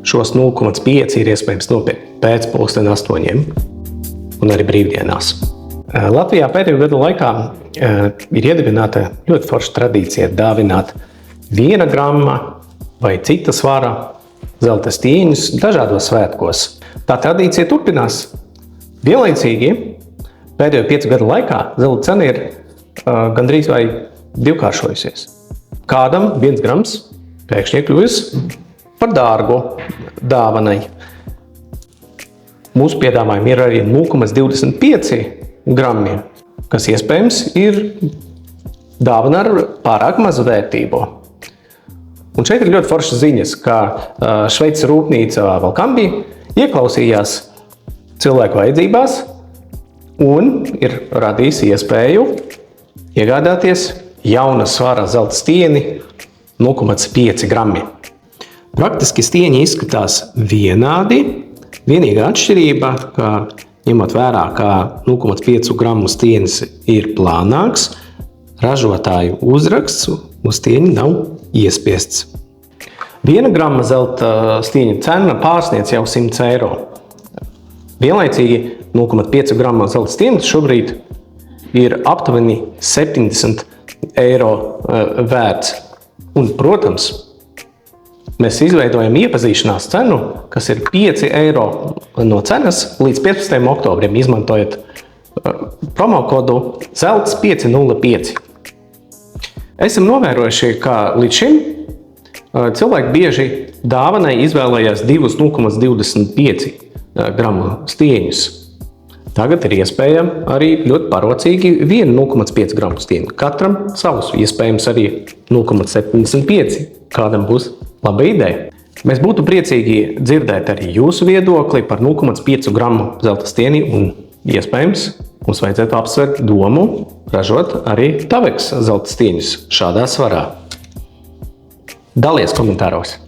šos 0,5 ir iespējams nopirkt pēc 8:00 un arī brīvdienās. Latvijā pēdējo gadu laikā ir iedibināta ļoti forša tradīcija dāvināt 1 grama vai cita svara zelta stieņus dažādos svētkos. Tā tradīcija turpinās. Vienlaicīgi pēdējo 5 gadu laikā zelta cena ir gandrīz vai divkāršojusies. Kādam 1 grams pēkšņi kļuvis par dārgu dāvanai. Mūsu piedāvājumi ir arī 0,25 grammi, kas iespējams ir dāvana ar pārāk mazu vērtību. Un šeit ir ļoti foršas ziņas, ka Šveices rūpnīca Valkambi ieklausījās cilvēku vajadzībās un ir radījusi iespēju iegādāties jauna svara zelta stieni 0,5 grammi. Praktiski stieņi izskatās vienādi. Vienīgā atšķirība, ka ņemot vērā, ka 0,5 gramu stienis ir plānāks, ražotāju uzraksts uz stieņa nav iespiests. 1 grama zelta stieņa cena pārsniedz jau 100 eiro. Vienlaicīgi 0,5 gramu zelta stienis šobrīd ir aptuveni 70 eiro vērts. Un, protams, mēs izveidojam iepazīšanās cenu, kas ir 5 eiro no cenas līdz 15. oktobrim, izmantojot promokodu zelts 505. Esam novērojuši, ka līdz šim cilvēki bieži dāvanai izvēlējās 2,25 gramu stieņus. Tagad ir iespējams arī ļoti parocīgi 1,5 gramu stieni. Katram savus, iespējams arī 0,75. Kādam būs laba ideja. Mēs būtu priecīgi dzirdēt arī jūsu viedokli par 0,5 gramu zelta stieni un iespējams mums vajadzētu apsvērt domu ražot arī Taveks zelta stieņus šādā svarā. Dalies komentāros!